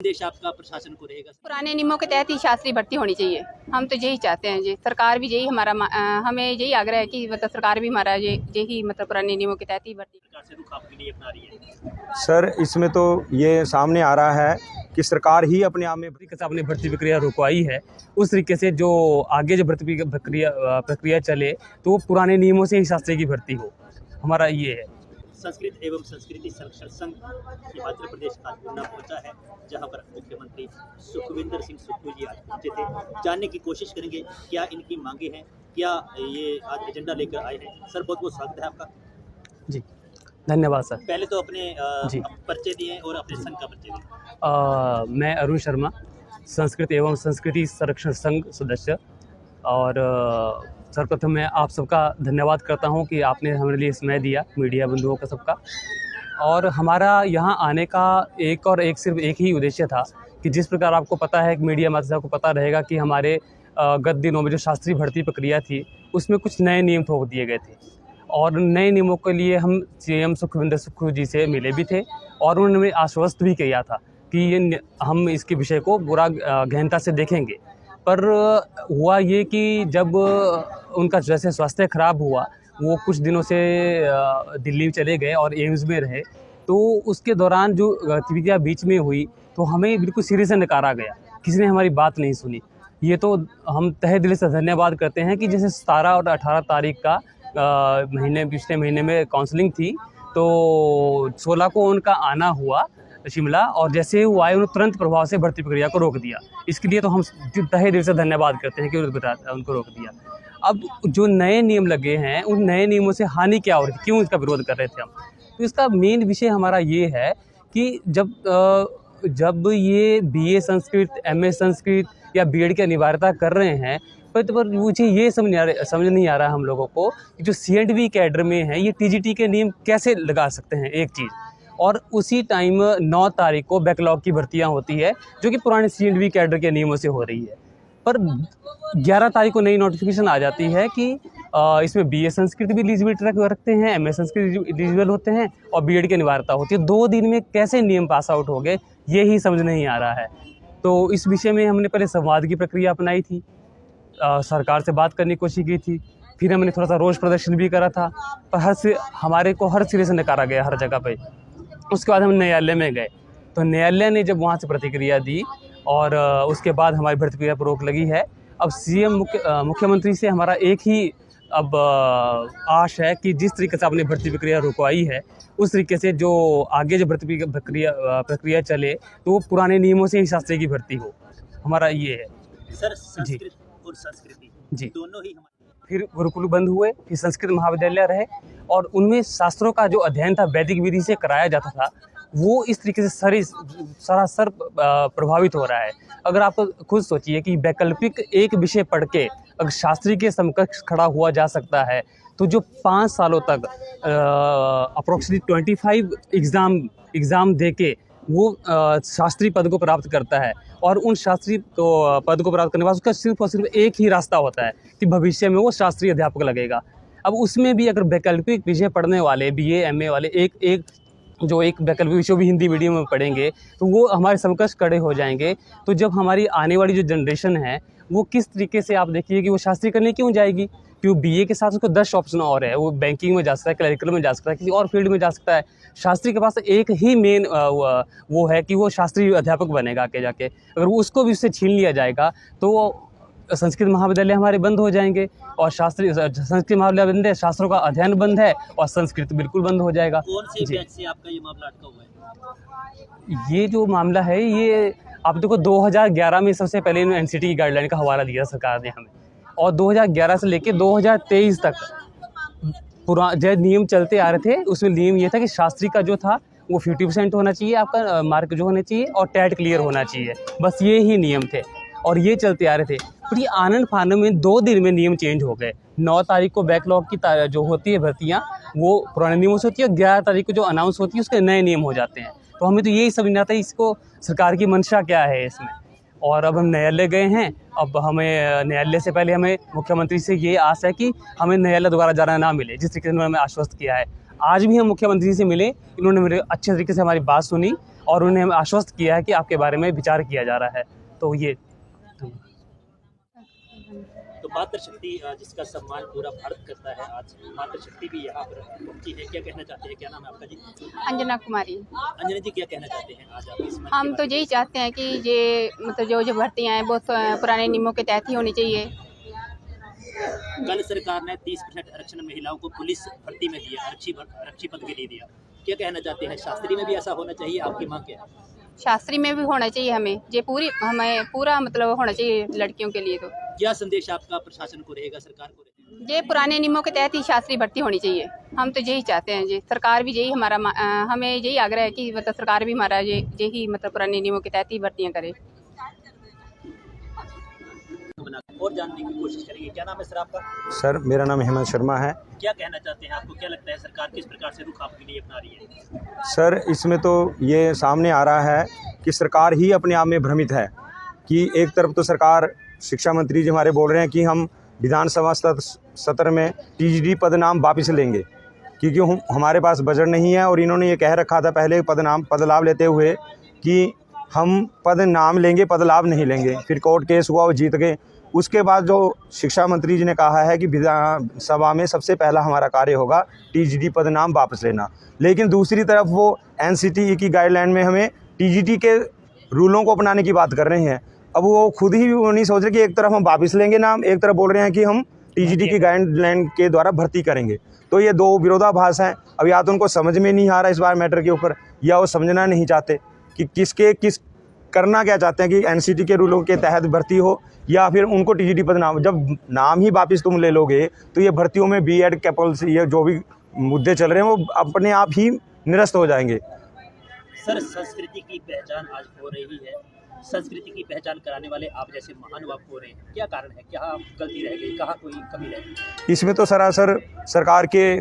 संदेश आपका प्रशासन को रहेगा? पुराने नियमों के तहत ही शास्त्री भर्ती होनी चाहिए। हम तो यही चाहते हैं जी, सरकार भी यही हमें यही आग्रह है कि मतलब सरकार भी हमारा यही मतलब पुराने नियमों के तहत ही भर्ती सरकार से रुख आपके लिए अपना रही है। सर, इसमें तो ये सामने आ रहा है कि सरकार ही अपने आप में अपनी भर्ती प्रक्रिया रुकवाई है। उस तरीके से जो आगे जो भर्ती प्रक्रिया चले तो वो पुराने नियमों से ही शास्त्री की भर्ती हो, हमारा ये है। संस्कृत एवं संस्कृति संरक्षण संघ हिमाचल प्रदेश आज ऊना पहुंचा है, जहां पर मुख्यमंत्री सुखविंदर सिंह सुक्खू जी आज पहुंचे थे। जानने की कोशिश करेंगे क्या इनकी मांगे हैं, क्या ये आज एजेंडा लेकर आए हैं। सर, बहुत बहुत स्वागत है आपका। जी, धन्यवाद सर। पहले तो अपने जी परिचय दिए और अपने संघ का परिचय दिए। मैं अरुण शर्मा, संस्कृत एवं संस्कृति संरक्षण संघ सदस्य। और सर्वप्रथम मैं आप सबका धन्यवाद करता हूं कि आपने हमारे लिए समय दिया, मीडिया बंधुओं का सबका। और हमारा यहाँ आने का सिर्फ एक ही उद्देश्य था कि जिस प्रकार आपको पता है, मीडिया माध्यम को पता रहेगा कि हमारे गत दिनों में जो शास्त्री भर्ती प्रक्रिया थी उसमें कुछ नए नियम थोप दिए गए थे। और नए नियमों के लिए हम सीएम सुखविंदर सुक्खू जी से मिले भी थे और उन्होंने आश्वस्त भी किया था कि हम इसके विषय को पूरा गहनता से देखेंगे। पर हुआ ये कि जब उनका जैसे स्वास्थ्य खराब हुआ, वो कुछ दिनों से दिल्ली चले गए और एम्स में रहे, तो उसके दौरान जो गतिविधियाँ बीच में हुई तो हमें बिल्कुल सिरे से नकारा गया, किसी ने हमारी बात नहीं सुनी। ये तो हम तहे दिल से धन्यवाद करते हैं कि जैसे 17 और 18 तारीख का पिछले महीने में काउंसलिंग थी, तो 16 को उनका आना हुआ शिमला, और जैसे ही वो आए उन्होंने तुरंत प्रभाव से भर्ती प्रक्रिया को रोक दिया। इसके लिए तो हम तहे दिल से धन्यवाद करते हैं कि उनको रोक दिया। अब जो नए नियम लगे हैं, उन नए नियमों से हानि क्या हो रही थी, क्यों इसका विरोध कर रहे थे हम, तो इसका मेन विषय हमारा ये है कि जब ये BA संस्कृत, MA संस्कृत या BEd की अनिवार्यता कर रहे हैं, पर मुझे ये समझ नहीं आ रहा है हम लोगों को कि जो C&V कैडर में है ये TGT के नियम कैसे लगा सकते हैं, एक चीज़। और उसी टाइम 9 तारीख को बैकलॉग की भर्तियां होती है जो कि पुराने C&V कैडर के नियमों से हो रही है। पर 11 तारीख को नई नोटिफिकेशन आ जाती है कि इसमें BA संस्कृत भी एलिजिबिलिटी रखते हैं, MA संस्कृत एलिजिबल होते हैं और BEd की अनिवार्यता होती है। 2 दिन में कैसे नियम पास आउट हो गए, ये ही समझ नहीं आ रहा है। तो इस विषय में हमने पहले संवाद की प्रक्रिया अपनाई थी, सरकार से बात करने की कोशिश की थी, फिर हमने थोड़ा सा रोष प्रदर्शन भी करा था, पर हमारे को हर सिरे से नकारा गया, हर जगह पे। उसके बाद हम न्यायालय में गए, तो न्यायालय ने जब वहाँ से प्रतिक्रिया दी और उसके बाद हमारी भर्ती प्रक्रिया पर रोक लगी है। अब सीएम मुख्यमंत्री से हमारा एक ही अब आश है कि जिस तरीके से आपने भर्ती प्रक्रिया रुकवाई है, उस तरीके से जो आगे जो भर्ती प्रक्रिया चले तो वो पुराने नियमों से ही शास्त्री की भर्ती हो, हमारा ये है। सर, संस्कृत और संस्कृति जी दोनों ही फिर गुरुकुल बंद हुए, फिर संस्कृत महाविद्यालय रहे, और उनमें शास्त्रों का जो अध्ययन था वैदिक विधि से कराया जाता था, वो इस तरीके से सरासर प्रभावित हो रहा है। अगर आप खुद सोचिए कि वैकल्पिक एक विषय पढ़ के अगर शास्त्री के समकक्ष खड़ा हुआ जा सकता है, तो जो 5 सालों तक अप्रोक्सीमेटली 25 एग्ज़ाम दे के वो शास्त्री पद को प्राप्त करता है, और उन शास्त्री पद को प्राप्त करने के बाद उसका सिर्फ और सिर्फ एक ही रास्ता होता है कि भविष्य में वो शास्त्रीय अध्यापक लगेगा। अब उसमें भी अगर वैकल्पिक विषय पढ़ने वाले BA MA वाले एक वैकल्पिक विषय भी हिंदी मीडियम में पढ़ेंगे तो वो हमारे समकक्ष खड़े हो जाएंगे। तो जब हमारी आने वाली जो जनरेशन है वो किस तरीके से, आप देखिए कि वो शास्त्री करने क्यों जाएगी, क्योंकि BA के साथ उसको 10 ऑप्शन और है, वो बैंकिंग में जा सकता है, क्लरिकल में जा सकता है, किसी और फील्ड में जा सकता है। शास्त्री के पास एक ही मेन वो है कि वो शास्त्री अध्यापक बनेगा आगे जाके। अगर उसको भी उससे छीन लिया जाएगा तो संस्कृत महाविद्यालय हमारे बंद हो जाएंगे, और संस्कृत महाविद्यालय बंद है, शास्त्रों का अध्ययन बंद है, और संस्कृत बिल्कुल बंद हो जाएगा। कौन से बैच से आपका ये मामला अटका हुआ है? ये जो मामला है, ये आप देखो 2011 में सबसे पहले NCT की गाइडलाइन का हवाला दिया सरकार ने हमें, और 2011 से लेके 2023 तक जो नियम चलते आ रहे थे, उसमें नियम ये था कि शास्त्री का जो था वो 50% होना चाहिए, आपका मार्क जो होना चाहिए, और टेट क्लियर होना चाहिए, बस ये ही नियम थे और ये चलते आ रहे थे। पर ये आनंद फानंद में 2 दिन में नियम चेंज हो गए। 9 तारीख को बैकलॉग की जो होती है भर्तियाँ वो पुराने नियमों से होती है, और 11 तारीख को जो अनाउंस होती है उसके नए नियम हो जाते हैं। तो हमें तो यही समझना था इसको सरकार की मंशा क्या है इसमें। और अब हम न्यायालय गए हैं, अब हमें न्यायालय से पहले हमें मुख्यमंत्री से ये आस है कि हमें न्यायालय दोबारा जाना ना मिले, जिस तरीके से उन्होंने हमें आश्वस्त किया है। आज भी हम मुख्यमंत्री से मिले, इन्होंने मेरे अच्छे तरीके से हमारी बात सुनी, और उन्हें आश्वस्त किया है कि आपके बारे में विचार किया जा रहा है। तो ये तो मातृशक्ति जिसका सम्मान पूरा भारत करता है, आज मातृशक्ति भी यहाँ पर पहुंची है, क्या कहना चाहते हैं? क्या नाम है आपका जी? अंजना कुमारी। अंजना जी, क्या कहना चाहते हैं आज आप इस मंच हम के तो यही चाहते हैं कि ये मतलब जो भर्तियाँ हैं बहुत पुराने नियमों के तहत ही होनी चाहिए। कल सरकार ने 30% आरक्षण महिलाओं को पुलिस भर्ती में दिया, आरक्षी पद के लिए दिया, क्या कहना चाहते हैं? शास्त्री में भी ऐसा होना चाहिए, आपकी मांग क्या है? शास्त्री में भी होना चाहिए, हमें पूरा मतलब होना चाहिए लड़कियों के लिए। तो क्या संदेश आपका प्रशासन को रहेगा, सरकार को रहेगा? ये पुराने नियमों के तहत ही शास्त्री भर्ती होनी चाहिए। हम तो यही चाहते हैं जी, सरकार भी यही हमें यही आग्रह है कि मतलब सरकार भी हमारा यही मतलब पुराने नियमों के तहत ही भर्तियाँ करे। और जानने की कोशिश करेंगे। क्या नाम है सर आपका? सर मेरा नाम हेमंत शर्मा है। क्या कहना चाहते हैं? आपको क्या लगता है सरकार किस प्रकार से रुख आपके लिए अपना रही है? सर इसमें तो ये सामने आ रहा है कि सरकार ही अपने आप में भ्रमित है कि एक तरफ तो सरकार, शिक्षा मंत्री जी हमारे बोल रहे हैं कि हम विधानसभा सत्र में टीजीटी पद नाम वापस लेंगे क्योंकि हमारे पास बजट नहीं है, और इन्होंने ये कह रखा था पहले पद लाभ लेते हुए कि हम पद नाम लेंगे, पद लाभ नहीं लेंगे। फिर कोर्ट केस हुआ, वो जीत गए। उसके बाद जो शिक्षा मंत्री जी ने कहा है कि विधानसभा में सबसे पहला हमारा कार्य होगा टीजीटी पद नाम वापस लेना, लेकिन दूसरी तरफ वो एनसीटीई की गाइडलाइन में हमें टीजीटी के रूलों को अपनाने की बात कर रहे हैं। अब वो खुद ही वो नहीं सोच रहे कि एक तरफ हम वापस लेंगे नाम, एक तरफ बोल रहे हैं कि हम टीजीटी की गाइडलाइन के द्वारा भर्ती करेंगे। तो ये दो विरोधाभास हैं। अब या तो उनको समझ में नहीं आ रहा इस बार मैटर के ऊपर, या वो समझना नहीं चाहते कि किस करना क्या चाहते हैं कि एनसीटी के रूलों के तहत भर्ती हो, या फिर उनको टीजीटी पद नाम। जब नाम ही वापस तुम ले लोगे तो ये भर्तियों में बीएड कैपल्स, ये जो भी मुद्दे चल रहे हैं वो अपने आप ही निरस्त हो जाएंगे। सर संस्कृति की पहचान आज हो रही है, संस्कृति की पहचान कराने वाले आप जैसे महानुभाव हो रहे हैं, क्या कारण है? क्या गलती रह गई, कहाँ कोई कमी रह गई? इसमें तो सरासर सरकार के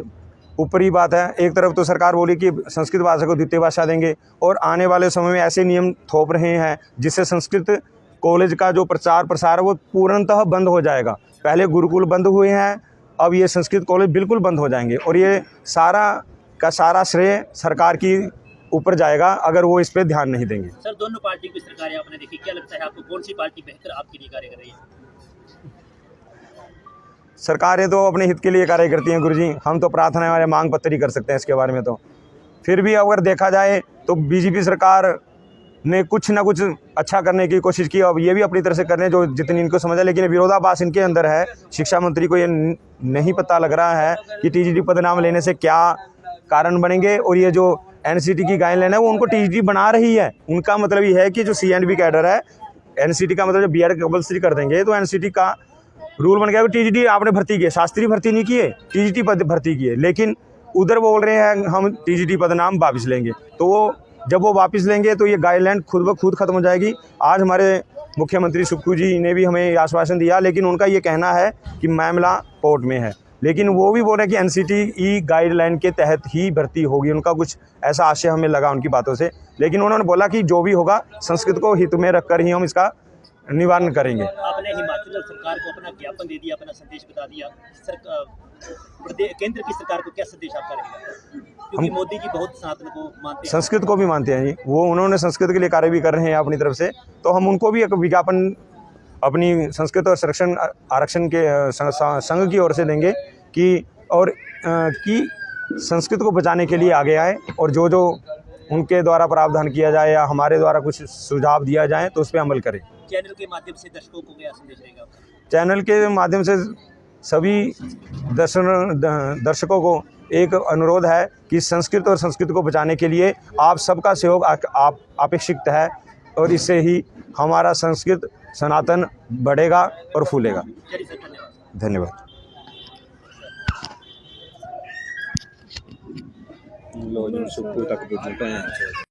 ऊपर ही बात है। एक तरफ तो सरकार बोली कि संस्कृत भाषा को द्वितीय भाषा देंगे, और आने वाले समय में ऐसे नियम थोप रहे हैं जिससे संस्कृत कॉलेज का जो प्रचार प्रसार है वो पूर्णतः बंद हो जाएगा। पहले गुरुकुल बंद हुए हैं, अब ये संस्कृत कॉलेज बिल्कुल बंद हो जाएंगे, और ये सारा का सारा श्रेय सरकार की ऊपर जाएगा अगर वो इस पर ध्यान नहीं देंगे। सर दोनों पार्टी की सरकारें आपने देखी, क्या लगता है आपको कौन सी पार्टी बेहतर आपके लिए कार्य कर रही है? सरकारें तो अपने हित के लिए कार्य करती हैं गुरुजी, हम तो प्रार्थना वाले मांग पत्र ही कर सकते हैं इसके बारे में। तो फिर भी अगर देखा जाए तो बीजेपी सरकार ने कुछ ना कुछ अच्छा करने की कोशिश की, अब ये भी अपनी तरफ से कर रहे हैं जो जितनी इनको समझ है, लेकिन विरोधाभास इनके अंदर है। शिक्षा मंत्री को ये नहीं पता लग रहा है कि टीजीटी पद नाम लेने से क्या कारण बनेंगे, और ये जो एनसीटी की गाइडलाइन है वो उनको टीजीटी बना रही है। उनका मतलब ये है कि जो सीएंडबी कैडर है, एनसीटी का मतलब जब बीएड कंपल्सरी कर देंगे तो एनसीटी का रूल बन गया कि टीजीटी आपने भर्ती किए, शास्त्री भर्ती नहीं किए, टीजीटी पद भर्ती किए, लेकिन उधर बोल रहे हैं हम टीजीटी पद नाम वापस लेंगे। तो वो जब वो वापस लेंगे तो ये गाइडलाइन खुद ब खुद खत्म हो जाएगी। आज हमारे मुख्यमंत्री सुक्खू जी ने भी हमें आश्वासन दिया, लेकिन उनका ये कहना है कि मामला कोर्ट में है, लेकिन वो भी बोल रहे हैं कि एनसीटीई गाइडलाइन के तहत ही भर्ती होगी। उनका कुछ ऐसा आशय हमें लगा उनकी बातों से, लेकिन उन्होंने बोला कि जो भी होगा संस्कृत को हित में रखकर ही हम इसका निवारण करेंगे। आपने हिमाचल सरकार को अपना ज्ञापन दे दिया, अपना संदेश बता दिया, केंद्र की सरकार को क्या संदेश आपका रहेगा? क्योंकि मोदी जी बहुत सनातन को मानते हैं, संस्कृत को भी मानते हैं जी, वो उन्होंने संस्कृत के लिए कार्य भी कर रहे हैं अपनी तरफ से, तो हम उनको भी एक विज्ञापन अपनी संस्कृत और आरक्षण के संघ की ओर से देंगे कि संस्कृत को बचाने के लिए आगे आए, और जो जो उनके द्वारा प्रावधान किया जाए या हमारे द्वारा कुछ सुझाव दिया जाए तो उस पर अमल करें। चैनल के माध्यम से दर्शकों को क्या संदेश रहेगा? चैनल के माध्यम से सभी दर्शकों को एक अनुरोध है कि संस्कृत और संस्कृत को बचाने के लिए आप सबका सहयोग आप अपेक्षित है, और इससे ही हमारा संस्कृत सनातन बढ़ेगा और फूलेगा। धन्यवाद। लो जी सुक्खू तक